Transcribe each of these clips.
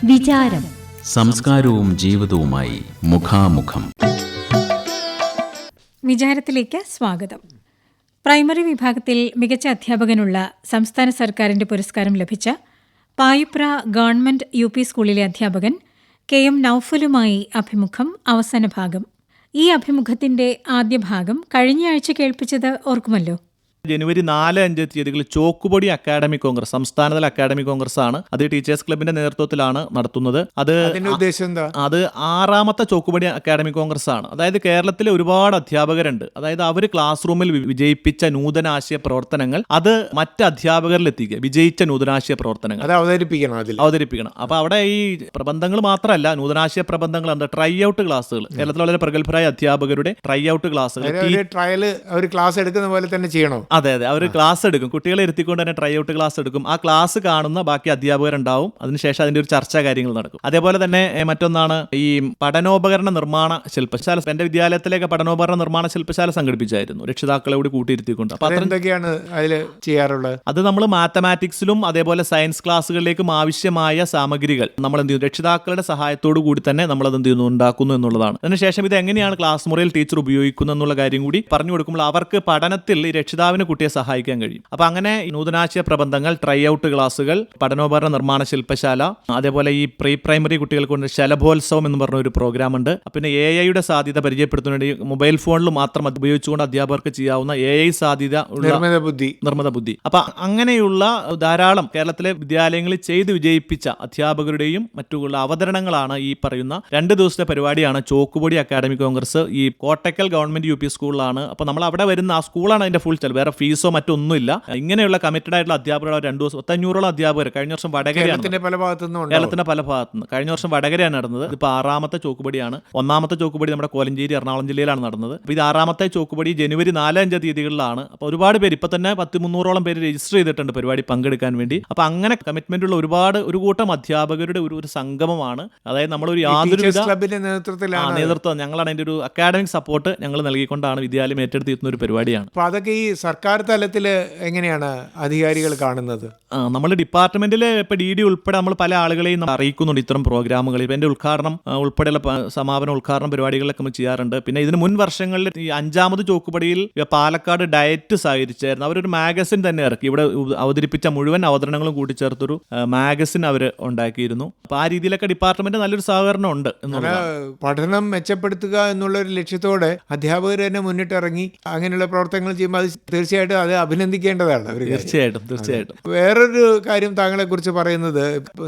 വിചാരം സംസ്കാരവും ജീവിതവുമായി മുഖാമുഖം. വിചാരത്തിലേക്ക് സ്വാഗതം. പ്രൈമറി വിഭാഗത്തിൽ മികച്ച അധ്യാപകനുള്ള സംസ്ഥാന സർക്കാരിന്റെ പുരസ്കാരം ലഭിച്ച പായുപ്ര ഗവൺമെന്റ് UP സ്കൂളിലെ അധ്യാപകൻ KM നൌഫലുമായി അഭിമുഖം അവസാന ഭാഗം. ഈ അഭിമുഖത്തിന്റെ ആദ്യ ഭാഗം കഴിഞ്ഞയാഴ്ച കേൾപ്പിച്ചത് ഓർക്കുമല്ലോ. ജനുവരി 4-5 തീയതികളിൽ ചോക്കുപൊടി അക്കാഡമിക് കോൺഗ്രസ്, സംസ്ഥാനതല അക്കാഡമിക് കോൺഗ്രസ് ആണ്. അത് ടീച്ചേഴ്സ് ക്ലബിന്റെ നേതൃത്വത്തിലാണ് നടത്തുന്നത്. അത് 6ാമത്തെ ചോക്കുപൊടി അക്കാഡമിക് കോൺഗ്രസ് ആണ്. അതായത് കേരളത്തിലെ ഒരുപാട് അധ്യാപകരുണ്ട്. അതായത് അവർ ക്ലാസ് റൂമിൽ വിജയിപ്പിച്ച നൂതനാശയ പ്രവർത്തനങ്ങൾ അത് മറ്റ് അധ്യാപകരിൽ എത്തിക്കുക. വിജയിച്ച നൂതനാശയ പ്രവർത്തനങ്ങൾ അവതരിപ്പിക്കണം. അപ്പൊ അവിടെ ഈ പ്രബന്ധങ്ങൾ മാത്രമല്ല, നൂതനാശയ പ്രബന്ധങ്ങൾ ഉണ്ട്, ട്രൈ ഔട്ട് ക്ലാസ്സുകൾ, കേരളത്തിലെ വളരെ പ്രഗത്ഭരായ അധ്യാപകരുടെ ട്രൈ ഔട്ട് ക്ലാസ്സുകൾ. ക്ലാസ് എടുക്കുന്ന പോലെ തന്നെ ചെയ്യണം. അതെ, അവർ ക്ലാസ് എടുക്കും. കുട്ടികളെ ഇരുത്തിക്കൊണ്ട് തന്നെ ട്രൈ ഔട്ട് ക്ലാസ് എടുക്കും. ആ ക്ലാസ് കാണുന്ന ബാക്കി അധ്യാപകരുണ്ടാവും. അതിനുശേഷം അതിന്റെ ഒരു ചർച്ചാ കാര്യങ്ങൾ നടക്കും. അതേപോലെ തന്നെ മറ്റൊന്നാണ് ഈ പഠനോപകരണ നിർമ്മാണ ശില്പശാല. എന്റെ വിദ്യാലയത്തിലേക്ക് പഠനോപകരണ നിർമ്മാണ ശില്പശാല സംഘടിപ്പിച്ചായിരുന്നു, രക്ഷിതാക്കളെ കൂടി കൂട്ടിയിരുത്തിക്കൊണ്ട്. അപ്പൊ എന്തൊക്കെയാണ് അതിൽ ചെയ്യാറുള്ളത്? അത് നമ്മൾ മാത്തമാറ്റിക്സിലും അതേപോലെ സയൻസ് ക്ലാസ്സുകളിലേക്കും ആവശ്യമായ സാമഗ്രികൾ നമ്മൾ എന്ത് ചെയ്യുന്നു, രക്ഷിതാക്കളുടെ സഹായത്തോടു കൂടി തന്നെ നമ്മൾ അത് എന്ത് ചെയ്യുന്നു, ഉണ്ടാക്കുന്നു എന്നുള്ളതാണ്. അതിനുശേഷം ഇത് എങ്ങനെയാണ് ക്ലാസ് മുറിയിൽ ടീച്ചർ ഉപയോഗിക്കുന്നത് എന്നുള്ള കാര്യം കൂടി പറഞ്ഞു കൊടുക്കുമ്പോൾ അവർക്ക് പഠനത്തിൽ ഈ രക്ഷിതാവിന് കുട്ടിയെ സഹായിക്കാൻ കഴിയും. അപ്പൊ അങ്ങനെ നൂതനാശയ പ്രബന്ധങ്ങൾ, ട്രൈ ഔട്ട് ക്ലാസുകൾ, പഠനോപകരണ നിർമ്മാണ ശില്പശാല, അതേപോലെ ഈ പ്രീ പ്രൈമറി കുട്ടികൾക്ക് കൊണ്ട് ശലഭോത്സവം എന്ന് പറഞ്ഞ ഒരു പ്രോഗ്രാം ഉണ്ട്. പിന്നെ AI-യുടെ സാധ്യത പരിചയപ്പെടുത്തുന്ന വേണ്ടി മൊബൈൽ ഫോണിൽ മാത്രം ഉപയോഗിച്ചുകൊണ്ട് അധ്യാപകർക്ക് ചെയ്യാവുന്ന AI സാധ്യത നിർമ്മിത ബുദ്ധി. അപ്പൊ അങ്ങനെയുള്ള ധാരാളം കേരളത്തിലെ വിദ്യാലയങ്ങളിൽ ചെയ്ത് വിജയിപ്പിച്ച അധ്യാപകരുടെയും മറ്റുള്ള അവതരണങ്ങളാണ് ഈ പറയുന്ന 2 ദിവസത്തെ പരിപാടിയാണ് ചോക്കുപൊടി അക്കാഡമിക് കോൺഗ്രസ്. ഈ കോട്ടക്കൽ ഗവൺമെന്റ് UP സ്കൂളിലാണ്. അപ്പൊ നമ്മൾ അവിടെ വരുന്ന ആ സ്കൂളാണ് അതിന്റെ ഫുൾ ചെലവ്. വേറെ ഫീസോ മറ്റൊന്നുമില്ല. ഇങ്ങനെയുള്ള കമ്മിറ്റഡ് ആയിട്ടുള്ള അധ്യാപകർ 2 ദിവസം 500ഓളം അധ്യാപകർ. കഴിഞ്ഞ വർഷം വടകരയാണ്, കേരളത്തിന്റെ പല ഭാഗത്തുനിന്ന്. കഴിഞ്ഞ വർഷം വടകരയാണ് നടന്നത്. ഇതിപ്പോ 6ാമത്തെ ചോക്കുപടിയാണ്. 1ാമത്തെ ചോക്കുപടി നമ്മുടെ കോലഞ്ചേരി എറണാകുളം ജില്ലയിലാണ് നടന്നത്. അപ്പൊ ഇത് 6ാമത്തെ ചോക്കുപടി ജനുവരി 4-5 തീയതികളിലാണ്. അപ്പൊ ഒരുപാട് പേര്, ഇപ്പൊ തന്നെ 200-300ഓളം പേര് രജിസ്റ്റർ ചെയ്തിട്ടുണ്ട് പരിപാടി പങ്കെടുക്കാൻ വേണ്ടി. അപ്പൊ അങ്ങനെ കമ്മിറ്റ്മെന്റ് ഉള്ള ഒരു കൂട്ടം അധ്യാപകരുടെ ഒരു സംഗമമാണ്. അതായത് നമ്മളൊരു യാതൊരുവിധ നേതൃത്വം, ഞങ്ങളാണ് അതിന്റെ ഒരു അക്കാഡമിക് സപ്പോർട്ട് ഞങ്ങൾ നൽകിക്കൊണ്ടാണ് വിദ്യാലയം ഏറ്റെടുത്തിരുന്ന ഒരു പരിപാടിയാണ്. അപ്പൊ അതൊക്കെ ഈ സർക്കാർ തലത്തിൽ എങ്ങനെയാണ് അധികാരികൾ കാണുന്നത്? നമ്മൾ ഡിപ്പാർട്ട്മെന്റിൽ ഇപ്പൊ DD ഉൾപ്പെടെ നമ്മൾ പല ആളുകളെയും അറിയിക്കുന്നുണ്ട് ഇത്തരം പ്രോഗ്രാമുകൾ. ഇപ്പൊ എന്റെ ഉദ്ഘാടനം ഉൾപ്പെടെയുള്ള സമാപന ഉദ്ഘാടന പരിപാടികളൊക്കെ നമ്മൾ ചെയ്യാറുണ്ട്. പിന്നെ ഇതിന് മുൻ വർഷങ്ങളിൽ ഈ 5ാമത് ചോക്കുപടിയിൽ പാലക്കാട് ഡയറ്റ് സഹകരിച്ചായിരുന്നു. അവരൊരു മാഗസിൻ തന്നെ ഇറക്കി. ഇവിടെ അവതരിപ്പിച്ച മുഴുവൻ അവതരണങ്ങളും കൂട്ടിച്ചേർത്തൊരു മാഗസിൻ അവർ ഉണ്ടാക്കിയിരുന്നു. അപ്പൊ ആ രീതിയിലൊക്കെ ഡിപ്പാർട്ട്മെന്റ് നല്ലൊരു സഹകരണം ഉണ്ട്. പഠനം മെച്ചപ്പെടുത്തുക എന്നുള്ള ഒരു ലക്ഷ്യത്തോടെ അധ്യാപകർ തന്നെ മുന്നിട്ടിറങ്ങി അങ്ങനെയുള്ള പ്രവർത്തനങ്ങൾ ചെയ്യുമ്പോൾ അത് തീർച്ചയായിട്ടും അത് അഭിനന്ദിക്കേണ്ടതാണ്. തീർച്ചയായിട്ടും. വേറൊരു കാര്യം താങ്കളെ കുറിച്ച് പറയുന്നത്,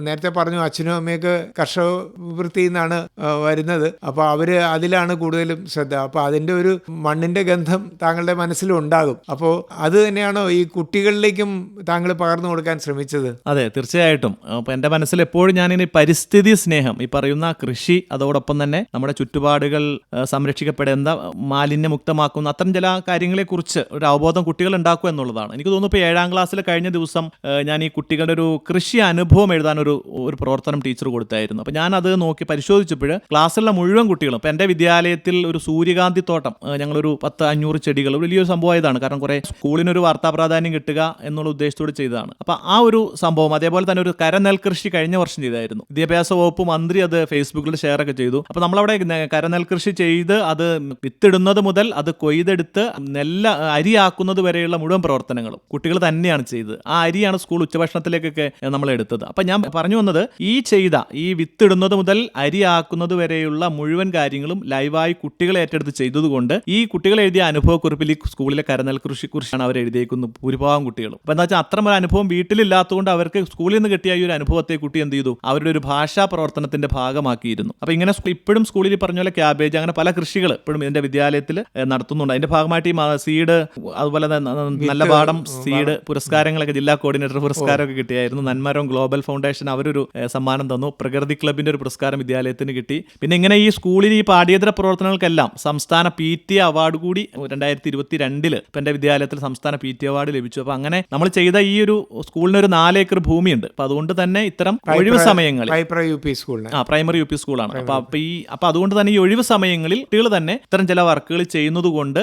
നേരത്തെ പറഞ്ഞു അച്ഛനും അമ്മയൊക്കെ കർഷക വൃത്തിയിൽ നിന്നാണ് വരുന്നത്. അപ്പൊ അവര് അതിലാണ് കൂടുതലും ശ്രദ്ധ. അപ്പൊ അതിന്റെ ഒരു മണ്ണിന്റെ ഗന്ധം താങ്കളുടെ മനസ്സിലും ഉണ്ടാകും. അപ്പോൾ അത് തന്നെയാണോ ഈ കുട്ടികളിലേക്കും താങ്കൾ പകർന്നു കൊടുക്കാൻ ശ്രമിച്ചത്? അതെ, തീർച്ചയായിട്ടും. അപ്പൊ എന്റെ മനസ്സിൽ എപ്പോഴും ഞാനിനി പരിസ്ഥിതി സ്നേഹം, ഈ പറയുന്ന കൃഷി, അതോടൊപ്പം തന്നെ നമ്മുടെ ചുറ്റുപാടുകൾ സംരക്ഷിക്കപ്പെടേണ്ട, മാലിന്യമുക്തമാക്കുന്ന അത്തരം ചില കാര്യങ്ങളെ കുറിച്ച് ഒരു അവബോധം കുട്ടികൾ ഉണ്ടാക്കുക എന്നുള്ളതാണ്. എനിക്ക് തോന്നുന്നു ഇപ്പോൾ 7ാം ക്ലാസ്സിൽ കഴിഞ്ഞ ദിവസം ഞാൻ ഈ കുട്ടികളുടെ ഒരു കൃഷി അനുഭവം എഴുതാൻ ഒരു പ്രവർത്തനം ടീച്ചർ കൊടുത്തായിരുന്നു. അപ്പോൾ ഞാൻ അത് നോക്കി പരിശോധിച്ചപ്പോൾ ക്ലാസ്സിലുള്ള മുഴുവൻ കുട്ടികളും, ഇപ്പോൾ എൻ്റെ വിദ്യാലയത്തിൽ ഒരു സൂര്യകാന്തി തോട്ടം, ഞങ്ങളൊരു 10-500 ചെടികൾ, വലിയൊരു സംഭവമായതാണ്. കാരണം കുറേ സ്കൂളിനൊരു വാർത്താ പ്രാധാന്യം കിട്ടുക എന്നുള്ള ഉദ്ദേശത്തോട് ചെയ്തതാണ്. അപ്പോൾ ആ ഒരു സംഭവം, അതേപോലെ തന്നെ ഒരു കരനെൽകൃഷി കഴിഞ്ഞ വർഷം ചെയ്തായിരുന്നു. വിദ്യാഭ്യാസ വകുപ്പ് മന്ത്രി അത് ഫേസ്ബുക്കിൽ ഷെയർ ഒക്കെ ചെയ്തു. അപ്പോൾ നമ്മളവിടെ കരനെൽകൃഷി ചെയ്ത് അത് വിത്തിടുന്നത് മുതൽ അത് കൊയ്തെടുത്ത് അരിയാക്കുന്നത് വരെയുള്ള മുഴുവൻ പ്രവർത്തനങ്ങളും കുട്ടികൾ തന്നെയാണ് ചെയ്തത്. ആ അരിയാണ് സ്കൂൾ ഉച്ചഭക്ഷണത്തിലേക്കൊക്കെ നമ്മൾ എടുത്തത്. അപ്പൊ ഞാൻ പറഞ്ഞു വന്നത്, ഈ വിത്തിടുന്നത് മുതൽ അരിയാക്കുന്നത് വരെയുള്ള മുഴുവൻ കാര്യങ്ങളും ലൈവായി കുട്ടികളെ ഏറ്റെടുത്ത് ചെയ്തതുകൊണ്ട് ഈ കുട്ടികൾ എഴുതിയ അനുഭവക്കുറിപ്പിൽ ഈ സ്കൂളിലെ കരനെൽകൃഷി കുറിച്ചാണ് അവർ എഴുതിയേക്കുന്നത് ഭൂരിഭാഗം കുട്ടികളും. അപ്പൊ എന്താ വെച്ചാൽ അത്തരം ഒരു അനുഭവം വീട്ടിലില്ലാത്തതുകൊണ്ട് അവർക്ക് സ്കൂളിൽ നിന്ന് കിട്ടിയ ഈ ഒരു അനുഭവത്തെ കുട്ടി എന്ത് ചെയ്തു, അവരുടെ ഒരു ഭാഷാ പ്രവർത്തനത്തിന്റെ ഭാഗമാക്കിയിരുന്നു. അപ്പൊ ഇങ്ങനെ ഇപ്പോഴും സ്കൂളിൽ പറഞ്ഞ പോലെ ക്യാബേജ്, അങ്ങനെ പല കൃഷികൾ ഇപ്പോഴും ഇതിന്റെ വിദ്യാലയത്തിൽ നടത്തുന്നുണ്ട്. അതിന്റെ ഭാഗമായിട്ട് ഈ സീഡ്, അതുപോലെ നല്ല പാഠം സീഡ് പുരസ്കാരങ്ങളൊക്കെ, ജില്ലാ കോർഡിനേറ്റർ പുരസ്കാരമൊക്കെ കിട്ടിയായിരുന്നു. നന്മരം ഗ്ലോബൽ ഫൗണ്ടേഷൻ അവരൊരു സമ്മാനം തന്നു. പ്രകൃതി ക്ലബിന്റെ ഒരു പുരസ്കാരം വിദ്യാലയത്തിന് കിട്ടി. പിന്നെ ഇങ്ങനെ ഈ സ്കൂളിൽ ഈ പാഠ്യേതര പ്രവർത്തനങ്ങൾക്കെല്ലാം സംസ്ഥാന PTA അവാർഡ് കൂടി 2022 ഇപ്പം എൻ്റെ വിദ്യാലയത്തിൽ സംസ്ഥാന PTA അവാർഡ് ലഭിച്ചു. അപ്പൊ അങ്ങനെ നമ്മൾ ചെയ്ത ഈ ഒരു സ്കൂളിന് ഒരു 4 ഏക്കർ ഭൂമിയുണ്ട്. അപ്പൊ അതുകൊണ്ട് തന്നെ ഇത്തരം ഒഴിവ് സമയങ്ങളിൽ പ്രൈമറി UP സ്കൂളാണ്. അപ്പൊ അതുകൊണ്ട് തന്നെ ഈ ഒഴിവ് സമയങ്ങളിൽ കുട്ടികൾ തന്നെ ഇത്തരം ചില വർക്കുകൾ ചെയ്യുന്നത് കൊണ്ട്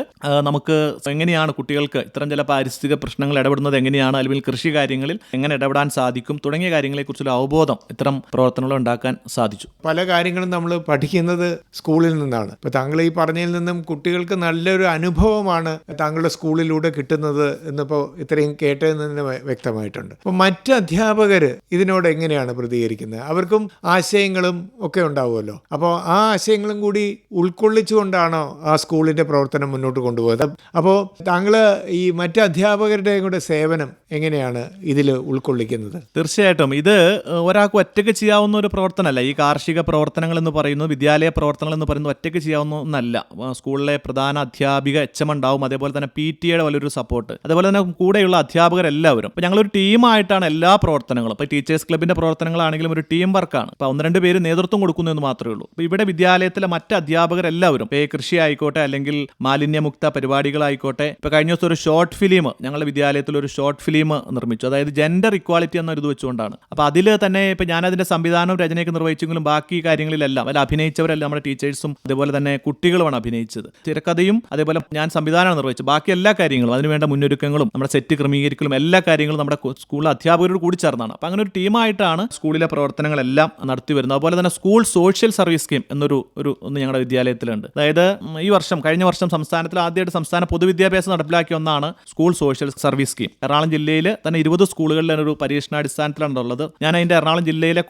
നമുക്ക് എങ്ങനെയാണ് കുട്ടികൾ കുട്ടികൾക്ക് ഇത്തരം ചില പാരിസ്ഥിതിക പ്രശ്നങ്ങൾ ഇടപെടുന്നത് എങ്ങനെയാണ്, അല്ലെങ്കിൽ കൃഷി കാര്യങ്ങളിൽ എങ്ങനെ ഇടപെടാൻ സാധിക്കും തുടങ്ങിയ കാര്യങ്ങളെക്കുറിച്ചുള്ള അവബോധം ഇത്തരം പ്രവർത്തനങ്ങൾ ഉണ്ടാക്കാൻ സാധിച്ചു. പല കാര്യങ്ങളും നമ്മൾ പഠിക്കുന്നത് സ്കൂളിൽ നിന്നാണ്. ഇപ്പോൾ താങ്കൾ ഈ പറഞ്ഞതിൽ നിന്നും കുട്ടികൾക്ക് നല്ലൊരു അനുഭവമാണ് താങ്കളുടെ സ്കൂളിലൂടെ കിട്ടുന്നത് എന്നിപ്പോൾ ഇത്രയും കേട്ടതിൽ നിന്ന് വ്യക്തമായിട്ടുണ്ട്. അപ്പോൾ മറ്റ് അധ്യാപകർ ഇതിനോട് എങ്ങനെയാണ് പ്രതികരിക്കുന്നത്? അവർക്കും ആശയങ്ങളും ഒക്കെ ഉണ്ടാവുമല്ലോ. അപ്പോൾ ആ ആശയങ്ങളും കൂടി ഉൾക്കൊള്ളിച്ചുകൊണ്ടാണോ ആ സ്കൂളിൻ്റെ പ്രവർത്തനം മുന്നോട്ട് കൊണ്ടുപോകുന്നത്? അപ്പോൾ താങ്കൾ ഈ മറ്റ് അധ്യാപകരുടെയും കൂടെ സേവനം എങ്ങനെയാണ് ഇതിൽ ഉൾക്കൊള്ളിക്കുന്നത്? തീർച്ചയായിട്ടും ഇത് ഒരാൾക്ക് ഒറ്റയ്ക്ക് ചെയ്യാവുന്ന ഒരു പ്രവർത്തനമല്ല. ഈ കാർഷിക പ്രവർത്തനങ്ങൾ എന്ന് പറയുന്നത്, വിദ്യാലയ പ്രവർത്തനങ്ങൾ എന്ന് പറയുന്നത് ഒറ്റയ്ക്ക് ചെയ്യാവുന്ന ഒന്നല്ല. സ്കൂളിലെ പ്രധാന അധ്യാപിക HM ഉണ്ടാവും, അതേപോലെ തന്നെ PTA വലിയൊരു സപ്പോർട്ട്, അതേപോലെ തന്നെ കൂടെയുള്ള അധ്യാപകരെല്ലാവരും. അപ്പോൾ ഞങ്ങളൊരു ടീമായിട്ടാണ് എല്ലാ പ്രവർത്തനങ്ങളും. ഇപ്പോൾ ടീച്ചേഴ്സ് ക്ലബിൻ്റെ പ്രവർത്തനങ്ങളാണെങ്കിലും ഒരു ടീം വർക്കാണ്. അപ്പോൾ 1-2 പേര് നേതൃത്വം കൊടുക്കുന്നു എന്ന് മാത്രമേ ഉള്ളൂ. അപ്പോൾ ഇവിടെ വിദ്യാലയത്തിലെ മറ്റ് അധ്യാപകരെല്ലാവരും, കൃഷി ആയിക്കോട്ടെ അല്ലെങ്കിൽ മാലിന്യമുക്ത പരിപാടികളായിക്കോട്ടെ, ഇപ്പോൾ കഴിഞ്ഞ ദിവസം ഒരു ഷോർട്ട് ഫിലിം ഞങ്ങളുടെ വിദ്യാലയത്തിൽ ഒരു ഷോർട്ട് ഫിലിം നിർമ്മിച്ചു. അതായത് ജെൻഡർ ഇക്വാലിറ്റി എന്നൊരു ഇത് വെച്ചുകൊണ്ടാണ്. അപ്പോൾ അതിൽ തന്നെ ഇപ്പോൾ ഞാനതിൻ്റെ സംവിധാനവും രചനയൊക്കെ നിർവഹിച്ചെങ്കിലും ബാക്കി കാര്യങ്ങളിലെല്ലാം അതിൽ അഭിനയിച്ചവരെല്ലാം നമ്മുടെ ടീച്ചേഴ്സും അതേപോലെ തന്നെ കുട്ടികളുമാണ് അഭിനയിച്ചത്. തിരക്കഥയും അതേപോലെ ഞാൻ സംവിധാനമാണ് നിർവഹിച്ചത്. ബാക്കി എല്ലാ കാര്യങ്ങളും അതിനുവേണ്ട മുന്നൊരുക്കങ്ങളും നമ്മുടെ സെറ്റ് ക്രമീകരിക്കലും എല്ലാ കാര്യങ്ങളും നമ്മുടെ സ്കൂളിലെ അധ്യാപകരോട് കൂടി ചേർന്നാണ്. അപ്പോൾ അങ്ങനെ ഒരു ടീമായിട്ടാണ് സ്കൂളിലെ പ്രവർത്തനങ്ങളെല്ലാം നടത്തി വരുന്നത്. അതുപോലെ തന്നെ സ്കൂൾ സോഷ്യൽ സർവീസ് സ്കീം ഒന്ന് ഞങ്ങളുടെ വിദ്യാലയത്തിലുണ്ട്. അതായത് കഴിഞ്ഞ വർഷം സംസ്ഥാനത്തിൽ ആദ്യമായിട്ട് സംസ്ഥാന പൊതുവിദ്യാഭ്യാസം നടപ്പിലാക്കിയ ഒന്നാണ് school social service scheme. Ernakulam ജില്ലയിൽ തന്നെ 20 സ്കൂളുകളിൽ ഒരു പരീക്ഷണാടിസ്ഥാനത്തിലാണ് ഉള്ളത്. ഞാൻ അതിൻ്റെ എറണാകുളം ജില്ലയിലെ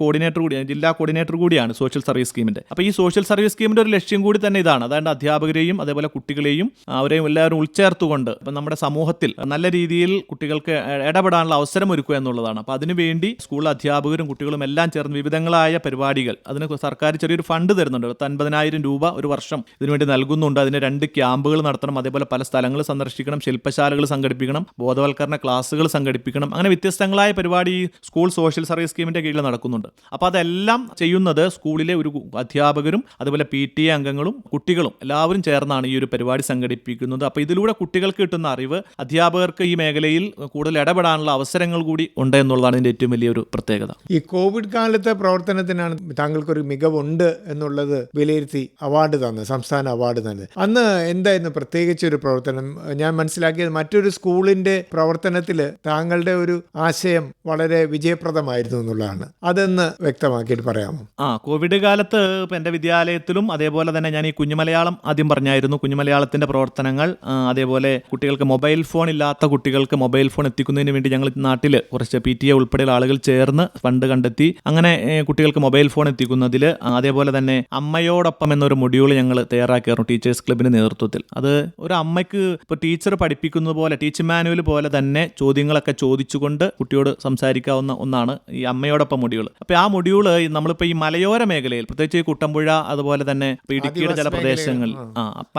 ജില്ലാ കോർഡിനേറ്റർ കൂടിയാണ് സോഷ്യൽ സർവീസ് സ്കീമിൻ്റെ. അപ്പോൾ ഈ സോഷ്യൽ സർവീസ് സ്കീമിൻ്റെ ഒരു ലക്ഷ്യം കൂടി തന്നെ ഇതാണ്. അതായത് അധ്യാപകരെയും അതേപോലെ കുട്ടികളെയും അവരെയും എല്ലാവരും ഉൾച്ചേർത്തുകൊണ്ട് ഇപ്പം നമ്മുടെ സമൂഹത്തിൽ നല്ല രീതിയിൽ കുട്ടികൾക്ക് ഇടപെടാനുള്ള അവസരം ഒരുക്കുക എന്നുള്ളതാണ്. അപ്പോൾ അതിനുവേണ്ടി സ്കൂൾ അധ്യാപകരും കുട്ടികളും എല്ലാം ചേർന്ന് വിവിധങ്ങളായ പരിപാടികൾ, അതിന് സർക്കാർ ചെറിയൊരു ഫണ്ട് തരുന്നുണ്ട്. 50,000 രൂപ ഒരു വർഷം ഇതിനുവേണ്ടി നൽകുന്നുണ്ട്. അതിന് 2 ക്യാമ്പുകൾ നടത്തണം, അതേപോലെ പല സ്ഥലങ്ങൾ സന്ദർശിക്കണം, ശില്പശാലകൾ സംഘടിപ്പിക്കണം, ബോധവൽക്കരണ ക്ലാസ്സുകൾ സംഘടിപ്പിക്കണം. അങ്ങനെ വ്യത്യസ്തങ്ങളായ പരിപാടി സ്കൂൾ സോഷ്യൽ സർവീസ് സ്കീമിൻ്റെ കീഴിൽ നടക്കുന്നുണ്ട്. അപ്പോൾ അതെല്ലാം ചെയ്യുന്നത് സ്കൂളിലെ ഒരു അധ്യാപകരും അതുപോലെ PTA അംഗങ്ങളും കുട്ടികളും എല്ലാവരും ചേർന്നാണ് ഈ ഒരു പരിപാടി സംഘടിപ്പിക്കുന്നത്. അപ്പോൾ ഇതിലൂടെ കുട്ടികൾക്ക് കിട്ടുന്ന അറിവ് അധ്യാപകർക്ക് ഈ മേഖലയിൽ കൂടുതൽ ഇടപെടാനുള്ള അവസരങ്ങൾ കൂടി ഉണ്ട് എന്നുള്ളതാണ് ഇതിൻ്റെ ഏറ്റവും വലിയൊരു പ്രത്യേകത. ഈ കോവിഡ് കാലത്തെ പ്രവർത്തനത്തിനാണ് താങ്കൾക്കൊരു മികവുണ്ട് എന്നുള്ളത് വിലയിരുത്തി അവാർഡ് തന്നത്, സംസ്ഥാന അവാർഡ് തന്നത്. അന്ന് എന്തായിരുന്നു പ്രത്യേകിച്ച് ഒരു പ്രവർത്തനം? ഞാൻ മനസ്സിലാക്കിയത് മറ്റൊരു സ്കൂളിൻ്റെ പ്രവർത്തനത്തിൽ താങ്കളുടെ ഒരു ആശയം വളരെ വിജയപ്രദമായിരുന്നു എന്നുള്ളതാണ്. അതൊന്ന് വ്യക്തമാക്കിയിട്ട് പറയാമോ? കോവിഡ് കാലത്ത് ഇപ്പം എൻ്റെ വിദ്യാലയത്തിലും അതേപോലെ തന്നെ ഞാൻ ഈ കുഞ്ഞുമലയാളം ആദ്യം പറഞ്ഞായിരുന്നു. കുഞ്ഞുമലയാളത്തിൻ്റെ പ്രവർത്തനങ്ങൾ, അതേപോലെ കുട്ടികൾക്ക് മൊബൈൽ ഫോൺ ഇല്ലാത്ത കുട്ടികൾക്ക് മൊബൈൽ ഫോൺ എത്തിക്കുന്നതിന് വേണ്ടി ഞങ്ങൾ നാട്ടിൽ കുറച്ച് PTA ഉൾപ്പെടെയുള്ള ആളുകൾ ചേർന്ന് ഫണ്ട് കണ്ടെത്തി അങ്ങനെ കുട്ടികൾക്ക് മൊബൈൽ ഫോൺ എത്തിക്കുന്നതിൽ, അതേപോലെ തന്നെ അമ്മയോടൊപ്പം എന്നൊരു മൊഡ്യൂൾ ഞങ്ങൾ തയ്യാറാക്കിയായിരുന്നു ടീച്ചേഴ്സ് ക്ലബിൻ്റെ നേതൃത്വത്തിൽ. അത് ഒരു അമ്മയ്ക്ക് ഇപ്പോൾ ടീച്ചർ പഠിപ്പിക്കുന്നത് പോലെ ടീച്ചിങ് മാനുവൽ പോലെ തന്നെ ചോദ്യങ്ങളൊക്കെ ചോദിച്ചുകൊണ്ട് കുട്ടിയോട് സംസാരിക്കാവുന്ന ഒന്നാണ് ഈ അമ്മയോടൊപ്പം മൊഡ്യൂൾ. അപ്പോൾ ആ മൊഡ്യൂൾ നമ്മളിപ്പോൾ ഈ മലയോര മേഖലയിൽ, പ്രത്യേകിച്ച് ഈ കുട്ടമ്പുഴ അതുപോലെ തന്നെ ഇടുക്കിയുടെ ചില പ്രദേശങ്ങളിൽ,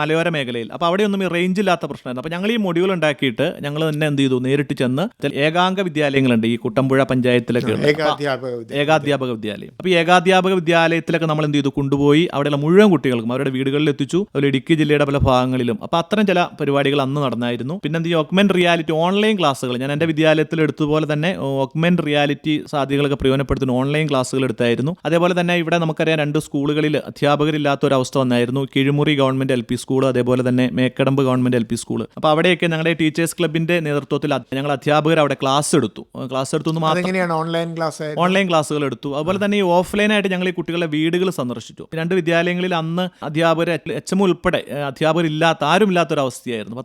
മലയോര മേഖലയിൽ, അപ്പോൾ അവിടെയൊന്നും ഈ റേഞ്ച് ഇല്ലാത്ത പ്രശ്നമായിരുന്നു. അപ്പോൾ ഞങ്ങൾ ഈ മൊഡ്യൂൾ ഉണ്ടാക്കിയിട്ട് ഞങ്ങൾ തന്നെ എന്ത് ചെയ്തു, നേരിട്ട് ചെന്ന് ഏകാംഗ വിദ്യാലയങ്ങളുണ്ട് ഈ കുട്ടമ്പുഴ പഞ്ചായത്തിലൊക്കെ, ഏകാധ്യാപക വിദ്യാലയം. അപ്പോൾ ഈ ഏകാധ്യാപക വിദ്യാലയത്തിലൊക്കെ നമ്മൾ എന്ത് ചെയ്തു, കൊണ്ടുപോയി അവിടെയുള്ള മുഴുവൻ കുട്ടികൾക്കും അവരുടെ വീടുകളിൽ എത്തിച്ചു. അതുപോലെ ഇടുക്കി ജില്ലയുടെ പല ഭാഗങ്ങളിലും. അപ്പോൾ അത്തരം ചില പരിപാടികൾ അന്ന് നടന്നായിരുന്നു. പിന്നെ എന്ത് ചെയ്യും, ഓഗ്മെന്റ് റിയാലിറ്റി ഓൺലൈൻ ക്ലാസ്സുകൾ ഞാൻ എൻ്റെ വിദ്യാലയത്തിൽ എടുത്തതുപോലെ തന്നെ ഓഗ്മെന്റ് റിയാലിറ്റി സാധ്യതകളൊക്കെ പ്രയോജനപ്പെടുത്തുന്ന ഓൺലൈൻ ക്ലാസ്സുകൾ എടുത്തായിരുന്നു. അതേപോലെ തന്നെ ഇവിടെ നമുക്കറിയാം 2 സ്കൂളുകളിൽ അധ്യാപകരില്ലാത്ത ഒരു അവസ്ഥ വന്നായിരുന്നു. കിഴുമുറി ഗവൺമെന്റ് LP സ്കൂൾ, അതേപോലെ തന്നെ മേക്കടമ്പ് ഗവൺമെന്റ് LP സ്കൂൾ. അപ്പോൾ അവിടെയൊക്കെ ഞങ്ങളുടെ ടീച്ചേഴ്സ് ക്ലബിന്റെ നേതൃത്വത്തിൽ ഞങ്ങൾ അധ്യാപകർ അവിടെ ക്ലാസ് എടുത്തു എന്ന് മാത്രം ഓൺലൈൻ ക്ലാസ്സുകൾ എടുത്തു. അതുപോലെ തന്നെ ഈ ഓഫ്ലൈനായിട്ട് ഞങ്ങൾ ഈ കുട്ടികളുടെ വീടുകൾ സന്ദർശിച്ചു. 2 വിദ്യാലയങ്ങളിൽ അന്ന് അധ്യാപകർ HM ഉൾപ്പെടെ അധ്യാപകരില്ലാത്ത ആരുമില്ലാത്ത ഒരു അവസ്ഥയായിരുന്നു.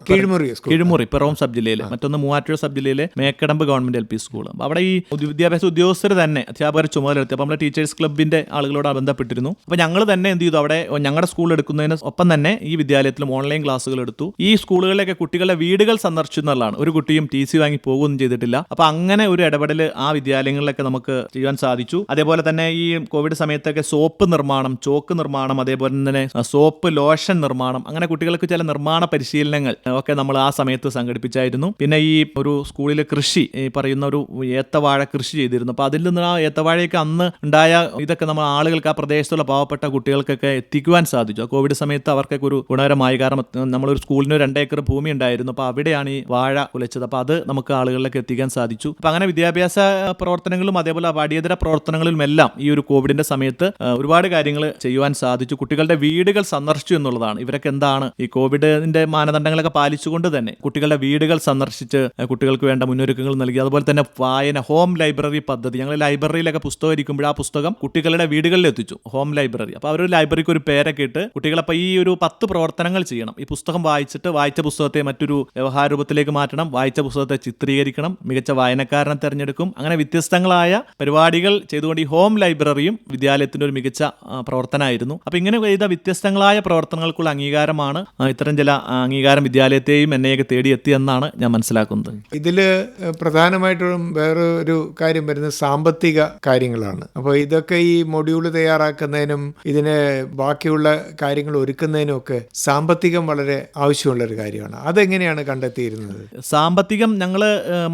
കിഴുമുറി പിറവം സബ് ജില്ലയിൽ, മറ്റൊന്ന് മൂവാറ്റുപുഴ സബ് ജില്ലയിലെ മേക്കടമ്പ് ഗവൺമെന്റ് LP സ്കൂൾ. അവിടെ ഈ വിദ്യാഭ്യാസ ഉദ്യോഗസ്ഥർ തന്നെ അധ്യാപകർ ചുമതലെടുത്തു. അപ്പോൾ നമ്മുടെ ടീച്ചേഴ്സ് ക്ലബിന്റെ ആളുകളോട് ബന്ധപ്പെട്ടിരുന്നു. അപ്പോൾ ഞങ്ങൾ തന്നെ എന്ത് ചെയ്തു, അവിടെ ഞങ്ങളുടെ സ്കൂൾ എടുക്കുന്നതിന് ഒപ്പം തന്നെ ഈ വിദ്യാലയത്തിലും ഓൺലൈൻ ക്ലാസ്സുകൾ എടുത്തു. ഈ സ്കൂളുകളിലൊക്കെ കുട്ടികളുടെ വീടുകൾ സന്ദർശിച്ചു എന്നുള്ളതാണ്. ഒരു കുട്ടിയും TC വാങ്ങി പോകുകയൊന്നും ചെയ്തിട്ടില്ല. അപ്പോൾ അങ്ങനെ ഒരു ഇടപെടൽ ആ വിദ്യാലയങ്ങളിലൊക്കെ നമുക്ക് ചെയ്യാൻ സാധിച്ചു. അതേപോലെ തന്നെ ഈ കോവിഡ് സമയത്തൊക്കെ സോപ്പ് നിർമ്മാണം, ചോക്ക് നിർമ്മാണം, അതേപോലെ തന്നെ സോപ്പ് ലോഷൻ നിർമ്മാണം, അങ്ങനെ കുട്ടികൾക്ക് ചില നിർമ്മാണ പരിശീലനങ്ങൾ ഒക്കെ നമ്മൾ ആ സമയത്ത് സംഘടിപ്പിച്ചായിരുന്നു. പിന്നെ ഈ ഒരു സ്കൂളിലെ കൃഷി, ഈ പറയുന്ന ഒരു ഏത്തവാഴ കൃഷി ചെയ്തിരുന്നു. അപ്പോൾ അതിൽ നിന്ന് ആ ഏത്തവാഴയൊക്കെ അന്ന് ഉണ്ടായ ഇതൊക്കെ നമ്മൾ ആളുകൾക്ക്, ആ പ്രദേശത്തുള്ള പാവപ്പെട്ട കുട്ടികൾക്കൊക്കെ എത്തിക്കുവാൻ സാധിച്ചു. ആ കോവിഡ് സമയത്ത് അവർക്കൊക്കെ ഒരു ഗുണകരമായി. കാരണം നമ്മളൊരു സ്കൂളിന് 2 ഏക്കർ ഭൂമി ഉണ്ടായിരുന്നു. അപ്പോൾ അവിടെയാണ് ഈ വാഴ കുലച്ചത്. അപ്പോൾ അത് നമുക്ക് ആളുകളിലേക്ക് എത്തിക്കാൻ സാധിച്ചു. അപ്പോൾ അങ്ങനെ വിദ്യാഭ്യാസ പ്രവർത്തനങ്ങളും അതേപോലെ അടിയന്തര പ്രവർത്തനങ്ങളിലും എല്ലാം ഈ ഒരു കോവിഡിന്റെ സമയത്ത് ഒരുപാട് കാര്യങ്ങൾ ചെയ്യുവാൻ സാധിച്ചു. കുട്ടികളുടെ വീടുകൾ സന്ദർശിച്ചു എന്നുള്ളതാണ്. ഇവരൊക്കെ എന്താണ് ഈ കോവിഡിന്റെ മാനദണ്ഡങ്ങളൊക്കെ പാലിച്ചുകൊണ്ട് തന്നെ തന്നെ കുട്ടികളുടെ വീടുകൾ സന്ദർശിച്ച് കുട്ടികൾക്ക് വേണ്ട മുന്നൊരുക്കങ്ങൾ നൽകി. അതുപോലെ തന്നെ വായന, ഹോം ലൈബ്രറി പദ്ധതി. ഞങ്ങൾ ലൈബ്രറിയിലൊക്കെ പുസ്തകം ഇരിക്കുമ്പോൾ ആ പുസ്തകം കുട്ടികളുടെ വീടുകളിൽ എത്തിച്ചു, ഹോം ലൈബ്രറി. അപ്പോൾ അവരൊരു ലൈബ്രറിക്ക് ഒരു പേരൊക്കെ ഇട്ട് കുട്ടികളപ്പോൾ ഈ ഒരു 10 പ്രവർത്തനങ്ങൾ ചെയ്യണം. ഈ പുസ്തകം വായിച്ചിട്ട് വായിച്ച പുസ്തകത്തെ മറ്റൊരു വ്യവഹാര രൂപത്തിലേക്ക് മാറ്റണം, വായിച്ച പുസ്തകത്തെ ചിത്രീകരിക്കണം, മികച്ച വായനക്കാരനെ തിരഞ്ഞെടുക്കും. അങ്ങനെ വ്യത്യസ്തങ്ങളായ പരിപാടികൾ ചെയ്തുകൊണ്ട് ഈ ഹോം ലൈബ്രറിയും വിദ്യാലയത്തിന്റെ ഒരു മികച്ച പ്രവർത്തനമായിരുന്നു. അപ്പോൾ ഇങ്ങനെ ചെയ്ത വ്യത്യസ്തങ്ങളായ പ്രവർത്തനങ്ങൾക്കുള്ള അംഗീകാരമാണ് ഇത്തരം ചില അംഗീകാരം വിദ്യാലയത്തെയും എന്നെയൊക്കെ തേടിയെത്തിയെന്നാണ് ഞാൻ മനസ്സിലാക്കുന്നത്. ഇതിൽ പ്രധാനമായിട്ടും വേറൊരു കാര്യം വരുന്നത് സാമ്പത്തിക കാര്യങ്ങളാണ്. അപ്പോൾ ഇതൊക്കെ ഈ മൊഡ്യൂൾ തയ്യാറാക്കുന്നതിനും ഇതിന് ബാക്കിയുള്ള കാര്യങ്ങൾ ഒരുക്കുന്നതിനും ഒക്കെ സാമ്പത്തികം വളരെ ആവശ്യമുള്ളൊരു കാര്യമാണ്. അതെങ്ങനെയാണ് കണ്ടെത്തിയിരുന്നത്? സാമ്പത്തികം ഞങ്ങൾ